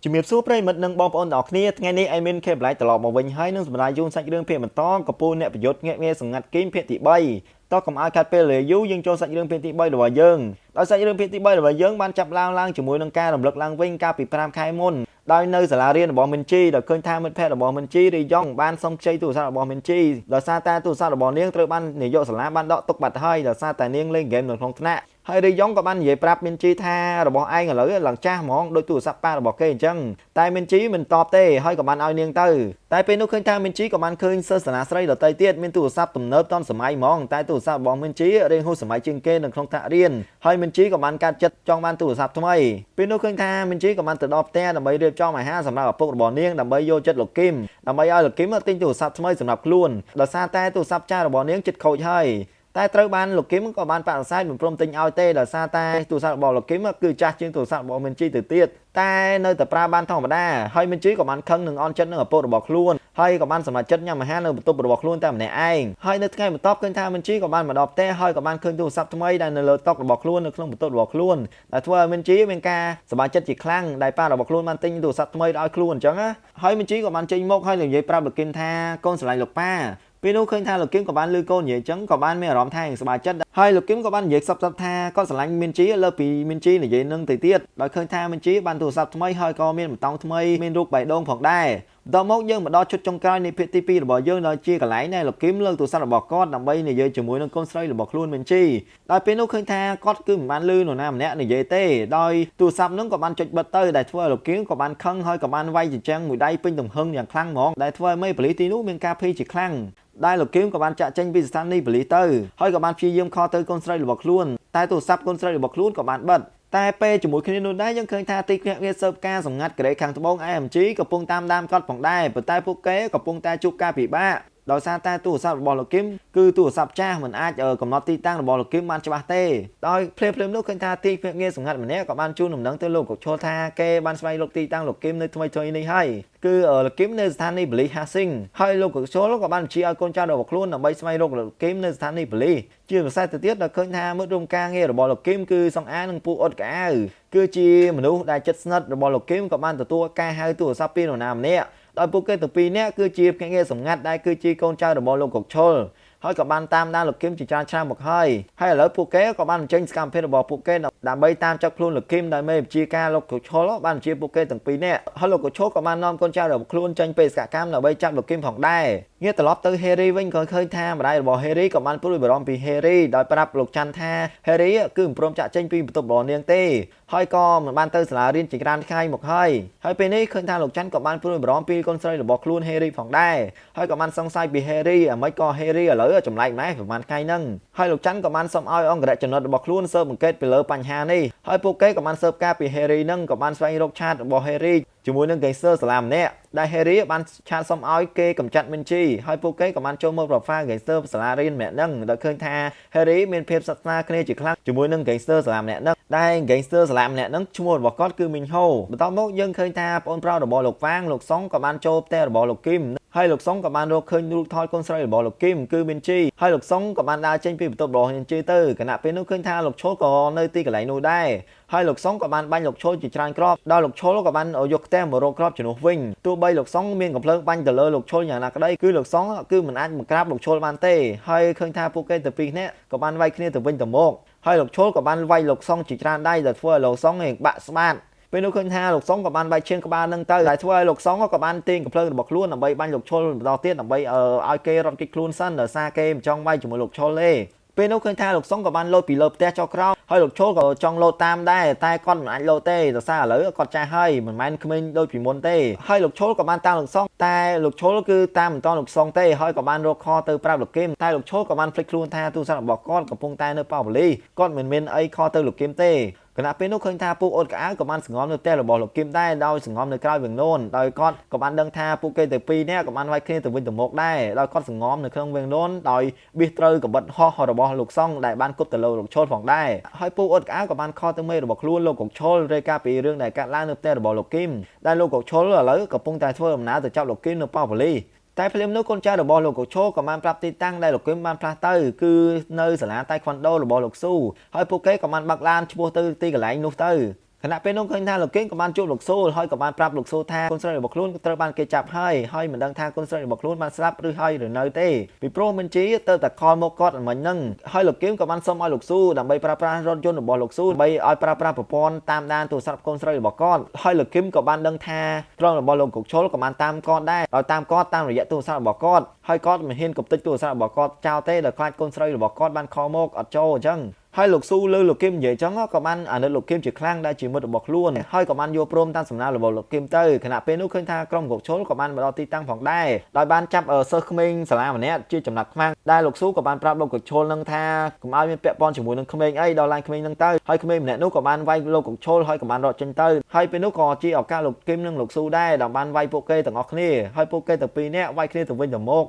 ជំរាបសួរប្រិយមិត្តនិងបងប្អូនទាំងអស់គ្នាថ្ងៃនេះអេមីនខេបឡៃត្រឡប់មកវិញហើយនឹងសម្រាប់យូនសាច់រឿងភាគបន្តកពូលអ្នកប្រយុទ្ធងាកងារសម្ងាត់គីមភាគទី3តោះកុំឲ្យខាត់ពេលយូរយើងចូលសាច់រឿងភាគទី3របស់យើងដោយសាច់រឿងភាគទី3របស់យើងបានចាប់ឡើងជាមួយនឹងការរំលឹកឡើងវិញកាលពី5ខែមុនដោយនៅសាលារៀនរបស់មិនជីដែលឃើញថាមិត្តភ័ក្តិរបស់មិនជីរីយ៉ងបានសុំខ្ចីទូរស័ព្ទរបស់មិនជីដោយសារតែទូរស័ព្ទរបស់នាងត្រូវបាននាយកសាលាបានដកទុកបាត់ហើយដោយសារតែនាងលេងហ្គេមនៅក្នុងថ្នាក់ហើយរីយ៉ងក៏បាននិយាយប្រាប់មិនជីថារបស់ឯងឥឡូវឡើងចាស់ហ្មងដោយទូរស័ព្ទប៉ារបស់គេអញ្ចឹងតែមិនជីមិនតបទេហើយក៏បានឲ្យនាងទៅតែពេលនោះឃើញថាមិនជីក៏បានឃើញសិស្សសាលាស្រីដទៃទៀតមានទូរស័ព្ទទំនើបទាន់សម័យហ្មងតែទូរស័ព្ទរបស់មិនជីរៀងហួសសម័យជាងគេនៅក្នុងថ្នាក់រៀនហើយមិនជីក៏បានកាត់ចិត្តចង់បានទូរស័ព្ទថ្មីពេលនោះឃើញថាមិនជីក៏បានទៅដល់ផ្ទះដើម្បីរៀបចំអាហារសម្រាប់ឪពុករបស់នាងដើម្បីយកចិត្តលោកគឹមដើម្បីឲ្យលោកគឹមទិញទូរស័ព្ទថ្មីសម្រាប់ខ្លួនដោយសារតែទូរស័ព្ទចាស់របស់នាងជិតខូចហើយតែត្រូវបានលោកគឹមក៏បានបដិសេធមិនព្រមទិញឲ្យទេដោយសារតែទូរស័ព្ទរបស់លោកគឹមគឺចាស់ជាងទូរស័ព្ទរបស់មិនជីទៅទៀតតែនៅតែប្រើបានធម្មតាហើយមិនជីក៏បានខឹងនឹងអន់ចិត្តនឹងឪពុករបស់ខ្លួនហើយក៏បានសម្រេចចិត្តញ៉ាំអាហារនៅបន្ទប់របស់ខ្លួនតែម្នាក់ឯងហើយនៅថ្ងៃបន្ទាប់ឃើញថាមិនជីក៏បានមកដល់ផ្ទះហើយក៏បានឃើញទូរស័ព្ទថ្មីដែលនៅលើតុរបស់ខ្លួននៅក្នុងបន្ទប់របស់ខ្លួនដែលធ្វើឲ្យមិនជីមានការសប្បាយចិត្តជាខ្លាំងដែលប៉ារបស់ខ្លួនបានទិញទូរស័ព្ទថ្មីឲ្យខ្លួនអញ្ចឹងណាហើយមិនជីក៏បានចេញមកហើយនិយាយប្រាប់លោកគឹមថាកូនស្រឡាញ់លោកប៉ាពេលនោះឃើញថាលោកគឹមក៏បានលឺកូននិយាយអញ្ចឹងក៏បានមានអារម្មណ៍ថាសប្បាយចិត្តហើយលោកគឹមក៏បាននិយាយសប្រាប់ថាគាត់ស្រឡាញ់មិនជីលើពីមិនជីនិយាយនឹងទៅទៀតដោយឃើញថាមិនជីបានទូរស័ព្ទថ្មីហើយក៏មានបតង់ថ្មីមានរូបបេះដូងផងដែរបន្តមកយើងមកដល់ជុតចុងក្រោយនៃភាគទី2របស់យើងដែលជាកន្លែងដែលលោកគឹមលើកទូរស័ព្ទរបស់គាត់ដើម្បីនិយាយជាមួយនឹងកូនស្រីរបស់ខ្លួនមិនជីដោយពេលនោះឃើញថាគាត់គឺមិនបានលឺនរណាម្នាក់និយាយទេដោយទូរស័ព្ទនឹងក៏បានចុចបិទទៅដែលធ្វើឲ្យលោកគឹមក៏បានខឹងហើយក៏បានវាយជញ្ជាំងមួយដៃពេញទំហឹងយ៉ាងខ្លាំងហ្មងដែលធ្វើឲ្យមេប៉ូលីសទីនោះមានការភ័យជាខ្លាំងដែលលោកគឹមក៏បានចាក់ចេញពីស្ថានីយ៍ប៉ូលីសទៅហើយក៏បានព្យាយាមខលទៅកូនស្រីរបស់ខ្លួនតែទូរស័ព្ទកូនស្រីរបស់ខ្លួនក៏បានបិទតែពេលជាមួយគ្នានោះដែរយើងឃើញថាទីភ្នាក់ងារស៊ើបការសម្ងាត់កូរ៉េខាងត្បូង IMG កំពុងតាមដានគាត់ផងដែរប៉ុន្តែពួកគេកំពុងតែជួបការពិបាកដោយសារតែទូរស័ព្ទរបស់លោកគឹមគឺទូរស័ព្ទចាស់មិនអាចកំណត់ទីតាំងរបស់លោកគឹមបានច្បាស់ទេដោយភ្លាមនោះឃើញថាទីភ្នាក់ងារសម្ងាត់ម្នាក់ក៏បានជូនដំណឹងទៅលោកកុកឈលថាគេបានស្វែងរកទីតាំងលោកគឹមនៅថ្មីនេះហើយគឺលោកគឹមនៅស្ថានីយ៍ប៉ូលីស Hastings ហើយលោកកុកឈលក៏បានបញ្ជាឲ្យកូនចៅរបស់ខ្លួនដើម្បីស្វែងរកលោកគឹមនៅស្ថានីយ៍ប៉ូលីសជាពិសេសទៅទៀតដែលឃើញថាមិត្តរួមការងាររបស់លោកគឹមគឺសង្អាននិងពូអ៊ុតកៅអៅគឺជាមនុស្សដែលជិតស្និទ្ធរបស់លោកគឹមក៏បានទទួលការហៅទូរស័ព្ទពីនរណាម្នាក់ដោយពួកគេទាំងពីរនាក់គឺជាភ្នាក់ងារសម្ងាត់ដែលគឺជាកូនចៅរបស់លោកកុកឈលហើយក៏បានតាមដានលោកគឹមជាច្រើនឆ្នាំមកហើយឥឡូវពួកគេក៏បានបញ្ចេញសកម្មភាពរបស់ពួកគេដើម្បីតាមចាប់ខ្លួនលោកគឹមដោយមេបញ្ជាការលោកកុកឈលបានបញ្ជាពួកគេទាំងពីរនាក់ហើយលោកកុកឈលក៏បាននាំកូនចៅរបស់ខ្លួនចេញបេសកកម្មដើម្បីចាប់លោកគឹមផងដែរងាកត្រឡប់ទៅ Harry វិញក៏ឃើញថាម្ដាយរបស់ Harry ក៏បានព្រួយបារម្ភពី Harry ដោយប្រាប់លោកច័ន្ទថា Harry គឺមិនព្រមចាក់ចេញពីបន្ទប់របស់នាងទេហើយក៏មិនបានទៅសាលារៀនជាច្រើនថ្ងៃមកហើយពេលនេះឃើញថាលោកច័ន្ទក៏បានព្រួយបារម្ភពីកូនស្រីរបស់ខ្លួន Harry ផងដែរហើយក៏បានសង្ស័យពី Harry អាម៉េចក៏ Harry ឥឡូវចម្លែកម៉ែប្រហែលថ្ងៃហ្នឹងហើយលោកច័ន្ទក៏បានសុំឲ្យអង្គរៈចំណុចរបស់ខ្លួនស៊ើបអង្កេតពីលើបញ្ហានេះហើយពួកគេក៏បានស៊ើបការពី Harry ហ្នឹងក៏បានស្វែងរកឆាតរបស់ Harry ជាមួយនឹង gangster សាលាម្នាក់ដែល Harry បានឆាតសុំឲ្យគេកម្ចាត់មិនជីហើយពួកគេក៏បានចូលមក profile gangster សាលារៀនម្នាក់ហ្នឹងដោយឃើញថា Harry មានភាពស្និទ្ធស្នាលគ្នាជាខ្លាំងជាមួយនឹង gangster សាលាម្នាក់ហ្នឹងដែល gangster សាលាម្នាក់ហ្នឹងឈ្មោះរបស់គាត់គឺមីងហូបន្ទាប់មកយើងឃើញថាប្អូនប្រុសរបស់លោកវាងលោកសុងក៏បានចូលផ្ទះរបស់លោកគឹមហើយលោកសុងក៏បានរកឃើញរូបថតកូនស្រីរបស់លោកគឹមគឺមីនជីហើយលោកសុងក៏បានដើរចេញពីបន្ទប់របស់មីនជីទៅគណៈពេលនោះឃើញថាលោកឈលក៏នៅទីកន្លែងនោះដែរហើយលោកសុងក៏បានបាញ់លោកឈលជាច្រើនគ្រាប់ដោយលោកឈលក៏បានយកខ្ទះមករកគ្រាប់ជំនួសវិញទោះបីលោកសុងមានកំភ្លើងបាញ់ទៅលើលោកឈលយ៉ាងណាក្តីគឺលោកសុងគឺមិនអាចមកក្រាបលោកឈលបានទេហើយឃើញថាពួកគេទាំងពីរនាក់ក៏បានវាយគ្នាទៅវិញទៅមកហើយលោកឈលក៏បានវាយលោកសុងជាច្រើនដៃដែលធ្វើឲ្យលោកសុងបាក់ស្បាតពេលនោះឃើញថាលោកសុងក៏បានបែកឈាមក្បាលនឹងទៅដែលធ្វើឲ្យលោកសុងក៏បានទាញកំភ្លើងរបស់ខ្លួនដើម្បីបាញ់លោកឈលបន្តទៀតដើម្បីឲ្យគេរត់គេចខ្លួនសិនដោយសារគេមិនចង់វាយជាមួយលោកឈលទេពេលនោះឃើញថាលោកសុងក៏បានលោតពីលើផ្ទះចុះក្រោមហើយលោកឈលក៏ចង់លោតតាមដែរតែគាត់មិនអាចលោតទេដោយសារឥឡូវគាត់ចាស់ហើយមិនមែនក្មេងដូចពីមុនទេហើយលោកឈលក៏បានតាមលោកសុងតែលោកឈលគឺតាមមិនតលោកសុងទេហើយក៏បានរកខទៅប្រាប់លោកគឹមតែលោកឈលក៏បានភ្លេចខ្លួនថាទូរស័ព្ទរបស់គាត់កំពុងតែនៅប៉ោប៉ូលីសគាត់មិនមានអីខទៅលោកគឹមទេគណៈពេលនោះឃើញថាពួកអ៊ុតកៅអៅក៏បានសង្ងំនៅផ្ទះរបស់លោកគឹមដែរដោយសង្ងំនៅក្រៅវាំងននដោយគាត់ក៏បានដឹងថាពួកគេទាំងពីរនាក់ក៏បានវាយគ្នាទៅវិញទៅមកដែរដោយគាត់សង្ងំនៅក្នុងវាំងននដោយបៀសត្រូវកបិតហោះរបស់លោកសុងដែលបានគប់ទៅលើលោកឈលផងដែរហើយពួកអ៊ុតកៅអៅក៏បានខលទៅមេរបស់ខ្លួនលោកកុកឈលរាយការណ៍ពីរឿងដែលកើតឡើងនៅផ្ទះរបស់លោកគឹមដែលលោកកុកឈលឥឡូវកំពុងតែធ្វើដំណើរទៅចាប់លោកគឹមនៅប៉ោប៉ូលីសតែភ្លាមនោះកូនចៅរបស់លោកកុកឈលក៏បានប្រាប់ទីតាំងដែលលោកគឹមបានផ្លាស់ទៅគឺនៅសាលាតៃក្វាន់ដូរបស់លោកស៊ូហើយពួកគេក៏បានបើកឡានឈ្មោះទៅទីកន្លែងនោះទៅ ខណៈពេលនោះឃើញថាលោកគឹមក៏បានជួបលោកស៊ូហើយក៏បានប្រាប់លោកស៊ូថាកូនស្រីរបស់ខ្លួនត្រូវបានគេចាប់ហើយមិនដឹងថាកូនស្រីរបស់ខ្លួនបានស្លាប់ឬហើយឬនៅទេពីព្រោះមិនជីទៅតែខលមកគាត់មិញហ្នឹងហើយលោកគឹមក៏បានសុំឲ្យលោកស៊ូដើម្បីប្រើប្រាស់រថយន្តរបស់លោកស៊ូដើម្បីឲ្យប្រើប្រាស់ប្រព័ន្ធតាមដានទូរស័ព្ទកូនស្រីរបស់គាត់ហើយលោកគឹមក៏បានដឹងថាក្រុមរបស់លោកកុកឈុលក៏បានតាមគាត់ដែរដោយតាមគាត់តាមរយៈទូរស័ព្ទរបស់គាត់ហើយគាត់មិនហ៊ានគប់ទឹកទូរស័ព្ទរបស់គាត់ចោលទេដោយខ្លាចកូនស្រីរបស់គាត់បានខលមកអត់ចូលអញ្ចឹងហើយលោកស៊ូលើលោកគឹមនិយាយចឹងក៏បានអាណិតលោកគឹមជាខ្លាំងដែលជាមិត្តរបស់ខ្លួនហើយក៏បានយល់ព្រមតាមសំណើរបស់លោកគឹមទៅខណៈពេលនោះឃើញថាក្រុមកុកឈុលក៏បានមកដល់ទីតាំងផងដែរដោយបានចាប់សិស្សក្មេងសាលាម្នាក់ជាចំណាប់ខ្មាំងដែលលោកស៊ូក៏បានប្រាប់លោកកុកឈុលនឹងថាកុំឲ្យមានពាក់ព័ន្ធជាមួយនឹងក្មេងអីដល់ឡើងក្មេងនឹងទៅហើយក្មេងម្នាក់នោះក៏បានវាយលោកកុកឈុលហើយក៏បានរត់ចេញទៅហើយពេលនោះក៏ជាឱកាសលោកគឹមនិងលោកស៊ូដែរដែលបានវាយពួកគេទាំងអស់គ្នាហើយពួកគេទាំងពីរនាក់វាយគ្នាទៅវិញទៅមក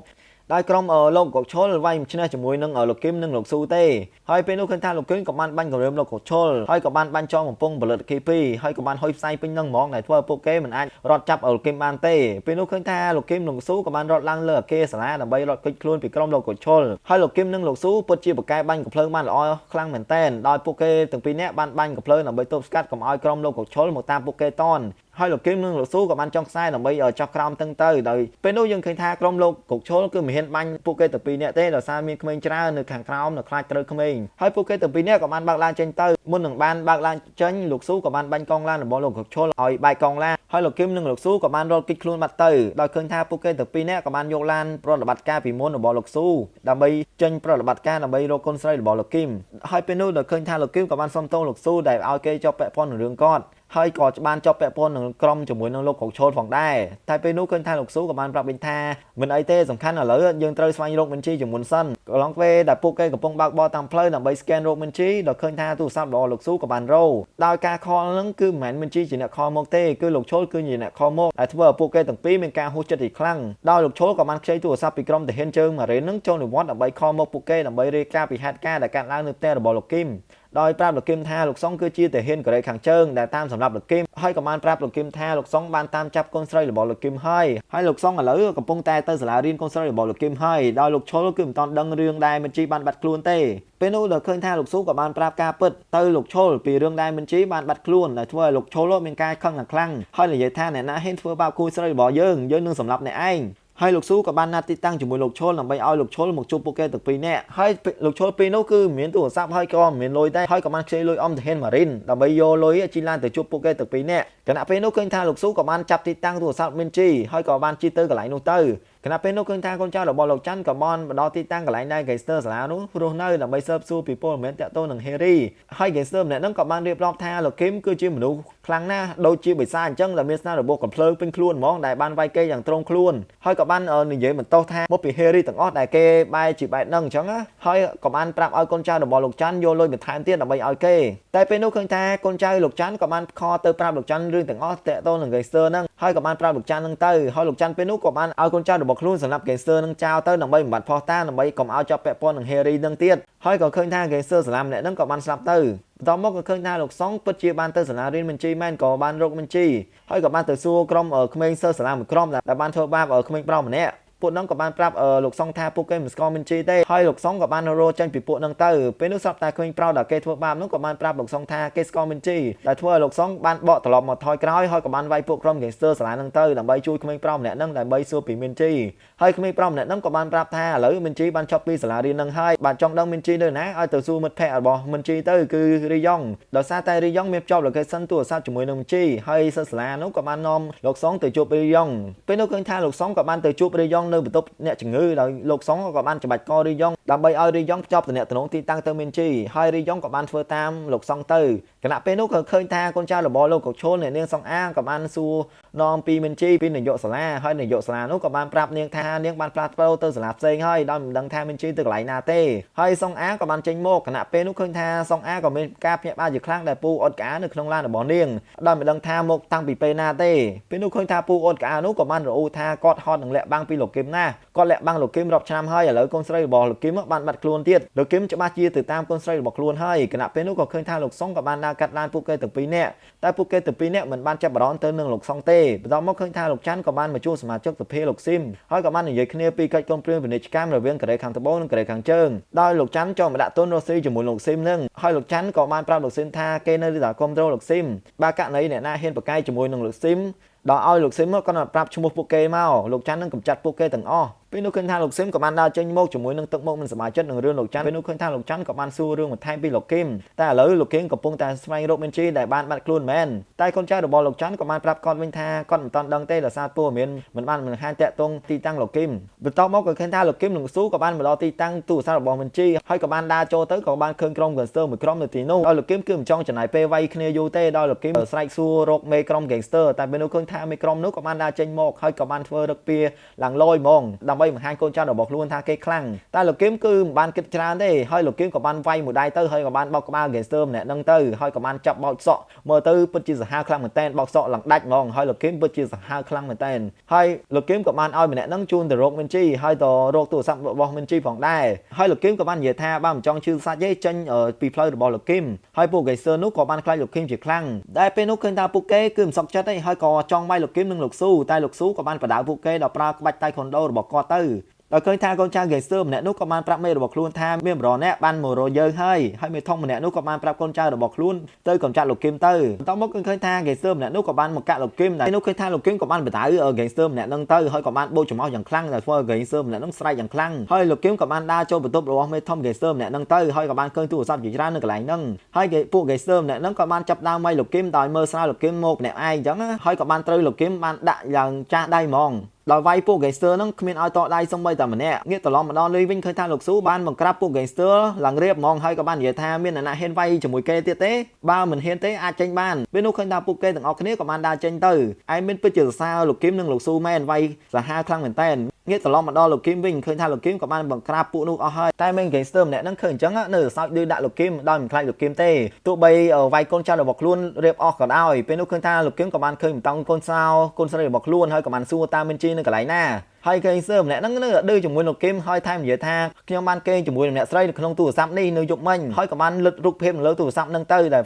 ដោយក្រុមលោកកុកឈុលវាយមិនឈ្នះជាមួយនឹងលោកគឹមនិងលោកស៊ូទេហើយពេលនោះឃើញថាលោកគឹមក៏បានបាញ់គម្រាមលោកកុកឈុលហើយក៏បានបាញ់ចងកំពុងផលិតអគ្គី2ហើយក៏បានហុយផ្សាយពេញនឹងហ្មងដែលធ្វើឲ្យពួកគេមិនអាចរត់ចាប់លោកគឹមបានទេពេលនោះឃើញថាលោកគឹមនិងលោកស៊ូក៏បានរត់ឡើងលើអគារសាលាដើម្បីរត់គេចខ្លួនពីក្រុមលោកកុកឈុលហើយលោកគឹមនិងលោកស៊ូពិតជាប្រកែកបាញ់កំភ្លើងបានល្អខ្លាំងមែនទែនដោយពួកគេទាំងពីរនាក់បានបាញ់កំភ្លើងដើម្បីទប់ស្កាត់កុំឲ្យក្រុមលោកកុកឈុលមកតាមពួកគេតន់ហើយលោកគឹមនិងលោកស៊ូក៏បានចង់ខ្សែដើម្បីចោះក្រោមតឹងទៅដោយពេលនោះយើងឃើញថាក្រុមលោកកុកឈុលគឺមិនហ៊ានបាញ់ពួកគេទាំងពីរនាក់ទេដោយសារមានក្មេងច្រើននៅខាងក្រោមនៅខ្លាចត្រូវក្មេងហើយពួកគេទាំងពីរនាក់ក៏បានបើកឡានចេញទៅមុននឹងបានបើកឡានចេញលោកស៊ូក៏បានបាញ់កង់ឡានរបស់លោកកុកឈុលឲ្យបែកកង់ឡានហើយលោកគឹមនិងលោកស៊ូក៏បានរត់គេចខ្លួនបាត់ទៅដោយឃើញថាពួកគេទាំងពីរនាក់ក៏បានយកឡានប្រតិបត្តិការពីមុនរបស់លោកស៊ូដើម្បីចេញប្រតិបត្តិការដើម្បីរកកូនស្រីរបស់លោកគឹមហើយពេលនោះដល់ឃើញថាលោកគឹមក៏បានសុំទោសលោកស៊ូដែលឲ្យគេជាប់ពាក់ព័ន្ធនឹងរឿងគាត់ហើយក៏បានជាប់ពាក់ព័ន្ធនឹងក្រុមជាមួយនឹងលោកកុកឈុលផងដែរតែពេលនោះឃើញថាលោកស៊ូក៏បានប្រាប់វិញថាមិនអីទេសំខាន់ឥឡូវយើងត្រូវស្វែងរកបញ្ជីជាមុនសិនកន្លងពេលដែលពួកគេកំពុងបើកបរតាមផ្លូវដើម្បី scan រកបញ្ជីដល់ឃើញថាទូរស័ព្ទរបស់លោកស៊ូក៏បានរោដោយការខលនឹងគឺមិនមែនបញ្ជីជាអ្នកខលមកទេគឺលោកឈុលគឺជាអ្នកខលមកដែលធ្វើឲ្យពួកគេទាំងពីរមានការហួសចិត្តខ្លាំងដោយលោកឈុលក៏បានខ្ចីទូរស័ព្ទពីក្រុមទាហានជើងម៉ារ៉េននឹងចូលនិវត្តន៍ដើម្បីខលមកពួកគេដើម្បីរាយការណ៍ពីហេតុការណ៍ដែលកើតឡើងនៅផ្ទះរបស់លោកគឹមដោយប្រាប់លោកគឹមថាលោកសុងគឺជាទាហានកូរ៉េខាងជើងដែលតាមសម្រាប់លោកគឹមហើយក៏បានប្រាប់លោកគឹមថាលោកសុងបានតាមចាប់កូនស្រីរបស់លោកគឹមហើយលោកសុងឥឡូវកំពុងតែទៅសាលារៀនកូនស្រីរបស់លោកគឹមហើយដោយលោកឈុលគឺមិនទាន់ដឹងរឿងដែលមិនជីបានបាត់ខ្លួនទេពេលនោះដល់ឃើញថាលោកស៊ូក៏បានប្រាប់ការពិតទៅលោកឈុលពីរឿងដែលមិនជីបានបាត់ខ្លួនដែលធ្វើឲ្យលោកឈុលមានការខឹងខ្លាំងហើយនិយាយថាអ្នកណាហ៊ានធ្វើបាបគូស្រីរបស់យើងនឹងសម្លាប់អ្នកឯងហើយលោកស៊ូក៏បានណាត់ទីតាំងជាមួយលោកឈុលដើម្បីឲ្យលោកឈុលមកជួបពួកគេទាំងពីរនាក់ហើយលោកឈុលពេលនោះគឺមានទូរស័ព្ទហើយក៏មិនមានលុយដែរហើយក៏បានខ្ចីលុយទាហានម៉ារីនដើម្បីយកលុយជិះឡានទៅជួបពួកគេទាំងពីរនាក់គណៈពេលនោះឃើញថាលោកស៊ូក៏បានចាប់ទីតាំងទូរស័ព្ទមានជីហើយក៏បានជិះទៅកន្លែងនោះទៅគណៈពេលនោះឃើញថាកូនចៅរបស់លោកច័ន្ទក៏បានមកដល់ទីតាំងកន្លែងដែល gangster សាលានោះរស់នៅដើម្បីស៊ើបសួរពីព័ត៌មានទាក់ទងនឹង Harry ហើយ gangster ម្នាក់ហ្នឹងក៏បានរៀបរាប់ថាលោកគឹមគឺជាមនុស្សខ្លាំងណាស់ដូចជាបិសាចអញ្ចឹងដែលមានស្នាដៃកំភ្លើងពេញខ្លួនហ្មងដែលបានវាយគេយ៉ាងត្រង់ខ្លួនហើយក៏បាននិយាយបន្តថាមកពី Harry ទាំងអស់ដែលគេបែរជាបែបហ្នឹងអញ្ចឹងហើយក៏បានប្រាប់ឲ្យកូនចៅរបស់លោកច័ន្ទយកលុយបន្ថែមទៀតដើម្បីឲ្យគេតែពេលនោះឃើញថាកូនចៅលោកច័ន្ទក៏បានខលទៅប្រាប់លោកច័ន្ទរឿងទាំងអស់ទាក់ទងនឹង gangster ហ្នឹងហើយក៏បានប្រាប់លោកច័ន្ទហ្នឹងទៅហើយលោកច័ន្ទពេលនោះក៏បានឲ្យកូនចៅរបស់ខ្លួនសម្រាប់ gangster នឹងចោលទៅដើម្បីបំបត្តិផោះតាងដើម្បីកុំឲ្យជាប់ពាក់ព័ន្ធនឹង Harry នឹងទៀតហើយក៏ឃើញថា gangster សាលាម្នាក់ហ្នឹងក៏បានស្លាប់ទៅបន្ទាប់មកក៏ឃើញថាលោកសុងពិតជាបានទៅសាលារៀនបញ្ជីមែនក៏បានរកបញ្ជីហើយក៏បានទៅសួរក្រុមក្មេងសិស្សសាលាមួយក្រុមដែលបានធ្វើបាបក្មេងប្រុសម្នាក់ពួកហ្នឹងក៏បានប្រាប់លោកសុងថាពួកគេមិនស្គាល់បញ្ជីទេហើយលោកសុងក៏បានរកចេញពីពួកហ្នឹងទៅពេលនោះស្រាប់តែក្មេងប្រុសដែលគេធ្វើបាបហ្នឹងក៏បានប្រាប់លោកសុងថាគេស្គាល់បញ្ជីដែលធ្វើឲ្យលោកសុងបានបកត្រឡប់មកថយក្រោយហើយក៏បានវាយពួកក្រុម gangster សាលាហ្នឹងទៅដើម្បីជួយក្មេងប្រុសម្នាក់ហ្នឹងដើម្បីសួរពីបញ្ជីហើយក្មេងប្រុសម្នាក់ហ្នឹងក៏បានប្រាប់ថាឥឡូវបញ្ជីបានចប់ពីសាលារៀនហ្នឹងហើយបានចង់ដឹងបញ្ជីនៅណាឲ្យទៅសួរមិត្តភ័ក្តិរបស់បញ្ជីទៅគឺរីយ៉ុងដោយសារតែរីយ៉ុងមានជាប់ location ទូរស័ព្ទជាមួយនឹងបញ្ជីហើយសិស្សសាលានោះក៏បាននាំលោកសុងទៅជួបរីយ៉ុងពេលនោះឃើញថាលោកសុងក៏បានទៅជួបរីយ៉ុងនៅបន្ទប់អ្នកជំងឺដោយលោកសុងក៏បានច្បាច់ករីយ៉ុងដើម្បីឲ្យរីយ៉ុងភ្ជាប់តំណែងទីតាំងទៅមានជីហើយរីយ៉ុងក៏បានធ្វើតាមលោកសុងទៅគណៈពេលនោះក៏ឃើញថាកូនចៅរបស់លោកកុកឈុលអ្នកនាងសុងអាងក៏បានសួរនាំពីមានជីពីនាយកសាលាហើយនាយកសាលានោះក៏បានប្រាប់នាងថានាងបានផ្លាស់ប្ដូរទៅសាលាផ្សេងហើយដោយមិនដឹងថាមានជីទៅកន្លែងណាទេហើយសុងអាងក៏បានចេញមកគណៈពេលនោះឃើញថាសុងអាងក៏មានការភ្ញាក់ផ្អើលជាខ្លាំងដែលពូអត់ក្អានៅក្នុងឡានរបស់នាងដោយមិនដឹងថាមកតាំងពីពេលណាទេពេលនោះឃើញថាពូអត់ក្អានោះក៏បានរអ៊ូថាគាត់ហត់នឹងលាក់បាំងពីលោកគឹម គឹមណាគាត់លាក់បាំងលោកគឹមរាប់ឆ្នាំហើយឥឡូវកូនស្រីរបស់លោកគឹមបានបាត់ខ្លួនទៀតលោកគឹមច្បាស់ជាទៅតាមកូនស្រីរបស់ខ្លួនហើយគណៈពេលនោះក៏ឃើញថាលោកសុងក៏បានដើរកាត់ឡានពួកគេទាំងពីរនាក់តែពួកគេទាំងពីរនាក់មិនបានចាប់អារម្មណ៍ទៅនឹងលោកសុងទេបន្ទាប់មកឃើញថាលោកច័ន្ទក៏បានមកជួបសមាជិកសភាលោកស៊ីមហើយក៏បាននិយាយគ្នាពីកិច្ចព្រមព្រៀងពាណិជ្ជកម្មរវាងកូរ៉េខាងត្បូងនិងកូរ៉េខាងជើងដោយលោកច័ន្ទចូលមកដាក់ទុនរស់ស៊ីជាមួយលោកស៊ីមនឹងហើយលោកច័ន្ទក៏បានប្រាប់លោកស៊ីមថាគេនៅតែគ្រប់គ្រងលោកស៊ីមបើករណីអ្នកណាហ៊ានប្រកែកជាមួយនឹងលោកស៊ីមដល់ឲ្យលោកស៊ីមក៏ប្រាប់ឈ្មោះពួកគេមកលោកច័ន្ទនឹងកម្ចាត់ពួកគេទាំងអស់ពេលនោះឃើញថាលោកស៊ីមក៏បានដើរចេញមកជាមួយនឹងទឹកមុខមិនសប្បាយចិត្តនឹងរឿងលោកច័ន្ទពេលនោះឃើញថាលោកច័ន្ទក៏បានសួររឿងបន្ថែមពីលោកគឹមតែឥឡូវលោកគឹមកំពុងតែស្វែងរកមានជីដែលបានបាត់ខ្លួនមែនតែកូនចៅរបស់លោកច័ន្ទក៏បានប្រាប់គាត់វិញថាគាត់មិនទាន់ដឹងទេដោយសារព័ត៌មានមិនបានបង្ហាញតាក់ទងទីតាំងលោកគឹមបន្ទាប់មកក៏ឃើញថាលោកគឹមនិងស៊ូក៏បានមកដល់ទីតាំងទូរស័ព្ទរបស់មានជីហើយក៏បានដើរចូលទៅក៏បានឃើញក្រុម gangster មួយក្រុមនៅទីនោះហើយលោកគឹមគឺមិនចង់ចំណាយពេលវាយគ្នាយូរទេដោយលោកគឹមស្រែកសួររកមេក្រុម gangster តែពេលនោះឃើញថាមេក្រុមនោះក៏បានដើរចេញមកហើយក៏បានធ្វើរឹកពីឡើងលយហ្មងដើម្បីបង្ហាញកូនចៅរបស់ខ្លួនថាគេខ្លាំងតែលោកគឹមគឺមិនបានគិតច្រើនទេហើយលោកគឹមក៏បានវាយមួយដៃទៅហើយក៏បានបោកក្បាល gangster ម្នាក់ហ្នឹងទៅហើយក៏បានចាប់បោកសក់មើលទៅពិតជាសាហាវខ្លាំងមែនតើបោកសក់ឡើងដាច់ហ្មងហើយលោកគឹមពិតជាសាហាវខ្លាំងមែនតើហើយលោកគឹមក៏បានឲ្យម្នាក់ហ្នឹងជូនទៅរកមីនជីហើយទៅរកទូរស័ព្ទរបស់មីនជីផងដែរហើយលោកគឹមក៏បាននិយាយថាបើមិនចង់ជឿសាច់ទេចេញពីផ្លូវរបស់លោកគឹមហើយពួក gangster នោះក៏បានខ្លាចលោកគឹមជាខ្លាំងតែពេលនោះឃើញថាពួកគេគឺមិនសុខចិត្តទេហើយក៏ចង់វាយលោកគឹមនិងលោកស៊ូតែលោកស៊ូក៏បានបដៅពួកគេដល់ប្រើក្បាច់តៃខុនដូរបស់គាត់ទៅដល់ឃើញថាកូនចៅ gangster ម្នាក់នោះក៏បានប្រាប់មេរបស់ខ្លួនថាមានបរិអ្នកបានមករកយើងហើយមេធំម្នាក់នោះក៏បានប្រាប់កូនចៅរបស់ខ្លួនទៅកំចាត់លោកគឹមទៅបន្ទាប់មកឃើញថា gangster ម្នាក់នោះក៏បានមកកាក់លោកគឹមដែរនោះឃើញថាលោកគឹមក៏បានបដៅ gangster ម្នាក់នឹងទៅហើយក៏បានបោកចំអោះយ៉ាងខ្លាំងដែលធ្វើ gangster ម្នាក់នោះស្រែកយ៉ាងខ្លាំងហើយលោកគឹមក៏បានដើរចូលបន្ទប់របស់មេធំ gangster ម្នាក់នឹងទៅហើយក៏បានឃើញទូរស័ព្ទជាច្រើននៅកន្លែងហ្នឹងហើយពួក gangster ម្នាក់ហ្នឹងក៏បានចាប់ដើមវាយលោកគឹមដោយមើលស្រាលលោកគឹមមកម្នាក់ឯងអញ្ចឹងហើយក៏បានត្រូវលោកគឹមបានដាក់យ៉ាងចាស់ដៃហ្មងដោយវាយពួក gangster ហ្នឹងគ្មានឲ្យតដៃសូម្បីតែម្នាក់ងាកត្រឡប់មកដល់លេវិញឃើញថាលោកស៊ូបានបង្ក្រាបពួក gangster ឡើងរៀបហ្មងហើយក៏បាននិយាយថាមានអ្នកណាហ៊ានវាយជាមួយគេទៀតទេបើមិនហ៊ានទេអាចចេញបានពេលនោះឃើញថាពួកគេទាំងអស់គ្នាក៏បានដើរចេញទៅឯមានពិតជាសរសើរលោកគឹមនិងលោកស៊ូមែនវាយសាហាវខ្លាំងមែនតើងាកត្រឡប់មកដល់លោកគឹមវិញឃើញថាលោកគឹមក៏បានបង្ក្រាបពួកនោះអស់ហើយតែមាន gangster ម្នាក់ហ្នឹងឃើញអញ្ចឹងនៅសោចឌឺដាក់លោកគឹមដោយមិនខ្លាចលោកគឹមទេទោះបីវាយកូនចៅរបស់ខ្លួនរៀបអស់ក៏ដោយពេលនោះឃើញថាលោកគឹមក៏បានឃើញបន្តកូនសោកូនស្រីរបស់ខ្លួនហើយក៏បានសួរតាមមានជីនៅកន្លែងណាហើយ gangster ម្នាក់ហ្នឹងនៅឌឺជាមួយលោកគឹមហើយថែមនិយាយថាខ្ញុំបានគេជាមួយនឹងអ្នកស្រីនៅក្នុងទូរស័ព្ទនេះនៅយប់មិញហើយក៏បានលិតរូបភាពនៅលើទូរស័ព្ទហ្នឹងទៅដែល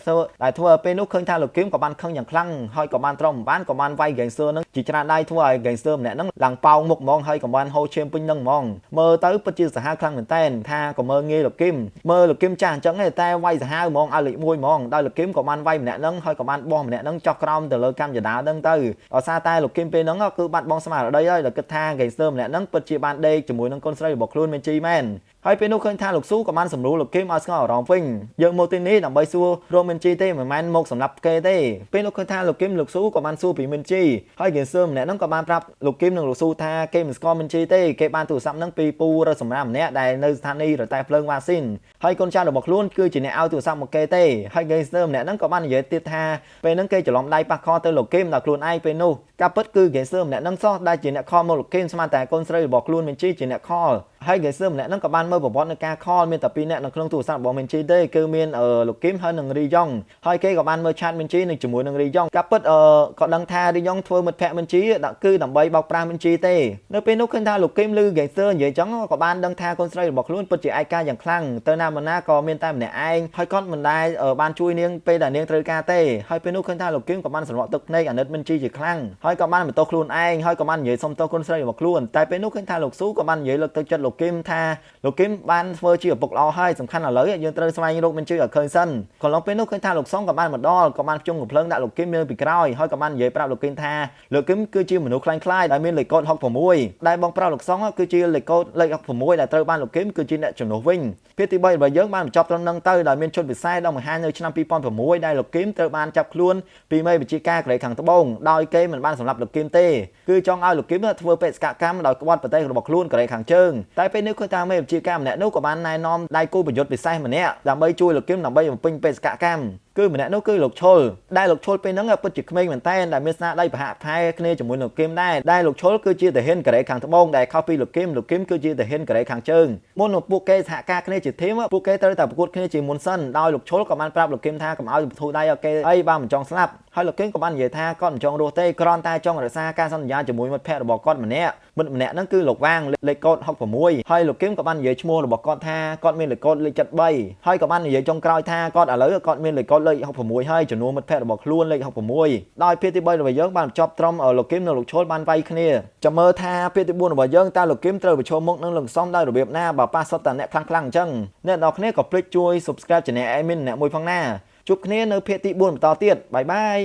ធ្វើឲ្យពេលនោះឃើញថាលោកគឹមក៏បានខឹងយ៉ាងខ្លាំងហើយក៏បានទ្រាំបានក៏បានវាយ gangster ហ្នឹងជាច្រើនដៃធ្វើឲ្យ gangster ម្នាក់ហ្នឹងឡើងប៉ោងមុខហ្មងហើយក៏បានហូរឈាមពេញហ្នឹងហ្មងមើលទៅពិតជាសាហាវខ្លាំងមែនតើថាក៏មើលងាយលោកគឹមមើលលោកគឹមចាស់អញ្ចឹងទេតែវាយសាហាវហ្មងឲ្យលេខ1ហ្មងដោយលោកគឹមក៏បានវាយម្នាក់ហ្នឹងហើយក៏បានបោះម្នាក់ហ្នឹងចោះក្រោមទៅលើកម្មចដាហ្នឹងទៅដោយសារតែលោកគឹមពេលហ្នឹងគឺបាត់បង់ស្មារតីហើយដែលគិតថា gangster ម្នាក់ហ្នឹងពិតជាបានដេកជាមួយនឹងកូនស្រីរបស់ខ្លួនមានជីមែនហើយពេលនោះឃើញថាលោកស៊ូក៏បានសម្រួលលោកគឹមឲ្យស្ងប់អារម្មណ៍វិញយើងមកទីនេះដើម្បីសួររកមានជីទេមិនមែនមកសម្រាប់គេទេពេលនោះឃើញថាលោកគឹមលោកស៊ូក៏បានសួរពីមានជីហើយ gangster ម្នាក់ហ្នឹងក៏បានប្រាប់លោកគឹមនិងលោកស៊ូថាគេមិនស្គាល់មានជីទេគេបានទូរស័ព្ទហ្នឹងពីពូរសម្រាប់ម្នាក់ដែលនៅស្ថានីយ៍រតែភ្លើងវ៉ាស៊ីនហើយកូនចៅរបស់ខ្លួនគឺជាអ្នកឲ្យទូរស័ព្ទមកគេទេហើយ gangster ម្នាក់ហ្នឹងក៏បាននិយាយទៀតថាពេលហ្នឹងគេច្រឡំដៃប៉ះខទៅលោកគឹមដល់ខ្លួនឯងពេលនោះការពិតគឺ gangster ម្នាក់ហ្នឹងសោះដែលជាអ្នកខលមកលោកគឹមស្មានតែកូនស្រីរបស់ខ្លួនមានជីជាអ្នកខលហើយ gangster ម្នាក់ហ្នឹងក៏បានមើលប្រវត្តិនៃការខលមានតែ2នាក់នៅក្នុងទូរស័ព្ទរបស់មីនជីទេគឺមានលោកគឹមហើយនិងរីយ៉ុងហើយគេក៏បានមើលឆាតមីនជីនឹងជាមួយនឹងរីយ៉ុងការពិតក៏ដឹងថារីយ៉ុងធ្វើមិត្តភក្តិមីនជីគឺដើម្បីបោកប្រាស់មីនជីទេនៅពេលនោះឃើញថាលោកគឹមឬ gangster និយាយចឹងក៏បានដឹងថាកូនស្រីរបស់ខ្លួនពិតជាឯកាយ៉ាងខ្លាំងទៅណាមកណាក៏មានតែម្នាក់ឯងហើយគាត់មិនដែលបានជួយនាងពេលដែលនាងត្រូវការទេហើយពេលនោះឃើញថាលោកគឹមក៏បានស្រក់ទឹកភ្នែកអាណិតមីនជីជាខ្លាំងហើយក៏បានបន្ទោសខ្លួនឯងហើយក៏បាននិយាយសុំទោសកូនស្រីរបស់ខ្លួនតែពេលនោះឃើញថាលោកស៊ូក៏បាននិយាយលើកទឹកចិត្តលោកគឹមថាលោកគឹមបានធ្វើជាឪពុកល្អហើយសំខាន់ឥឡូវយើងត្រូវស្វែងរកមានជីឲ្យឃើញសិនកន្លងពេលនោះឃើញថាលោកសុងក៏បានមកដល់ក៏បានភ្ជុំកំភ្លើងដាក់លោកគឹមនៅពីក្រោយហើយក៏បាននិយាយប្រាប់លោកគឹមថាលោកគឹមគឺជាមនុស្សខ្លាំងៗដែលមានលេខកូដ66ដែលបងប្រាប់លោកសុងគឺជាលេខកូដលេខ66ដែលត្រូវបានលោកគឹមគឺជាអ្នកជំនួសវិញភាគទី3របស់យើងបានបញ្ចប់ត្រឹមនឹងទៅដោយមានឈុតពិសេសដ៏មហានៅឆ្នាំ2006ដែលលោកគឹមត្រូវបានចាប់ខ្លួនពីមេបញ្ជាការកូរ៉េខាងត្បូងដោយគេមិនបានសម្លាប់លោកគឹមទេគឺចង់ឲ្យលោកគឹមធ្វើបេសកកម្មដោយក្បត់ប្រទេសរបស់ខ្លួនកូរ៉េខាងជើងតែពេលនេះឃើញថាមេបញ្ជាការម្នាក់នោះក៏បានណែនាំដៃគូប្រយុទ្ធពិសេសម្នាក់ដើម្បីជួយលោកគឹមដើម្បីបំពេញបេសកកម្ម គឺម្នាក់នោះគឺលោកឈុលដែលលោកឈុលពេលហ្នឹងពិតជាក្មេងមែនតើដែលមានស្នាដៃប្រហាក់ប្រហែលគ្នាជាមួយលោកគឹមដែរដែលលោកឈុលគឺជាតាហ៊ានកូរ៉េខាងត្បូងដែលខុសពីលោកគឹមគឺជាតាហ៊ានកូរ៉េខាងជើងមុននឹងពួកគេសហការគ្នាជាធីមពួកគេត្រូវតែប្រកួតគ្នាជាមុនសិនដោយលោកឈុលក៏បានប្រាប់លោកគឹមថាកុំឲ្យបធូរដៃឲ្យគេអីបើមិនចង់ស្លាប់ហើយលោកគឹមក៏បាននិយាយថាគាត់មិនចង់រស់ទេគ្រាន់តែចង់រក្សាការសន្យាជាមួយមិត្តភក្តិរបស់គាត់ម្នាក់មិត្តម្នាក់ហ្នឹងគឺលោកវាងលេខកូដ66ហើយលោកគឹមក៏បាននិយាយឈ្មោះរបស់គាត់ថាគាត់មានលេខកូដលេខ73ហើយក៏បាននិយាយចុងក្រោយថាគាត់ឥឡូវគាត់មានលេខកូដលេខ66ហើយចំនួនមិត្តភក្តិរបស់ខ្លួនលេខ66ដោយភាគទី3របស់យើងបានបញ្ចប់ត្រឹមលោកគឹមនិងលោកឈុលបានវាយគ្នាចាំមើលថាភាគទី4របស់យើងតើលោកគឹមត្រូវប្រឈមមុខនឹងលោកសំដោយរបៀបណាបើប៉ះសុទ្ធតែអ្នកខ្លាំងៗអញ្ចឹងអ្នកនរគ្នាក៏ភ្លេចជួយ Subscribe ជេនែល admin អ្នកមួយផងណាជួបគ្នានៅភាគទី4បន្តទៀតបាយបាយ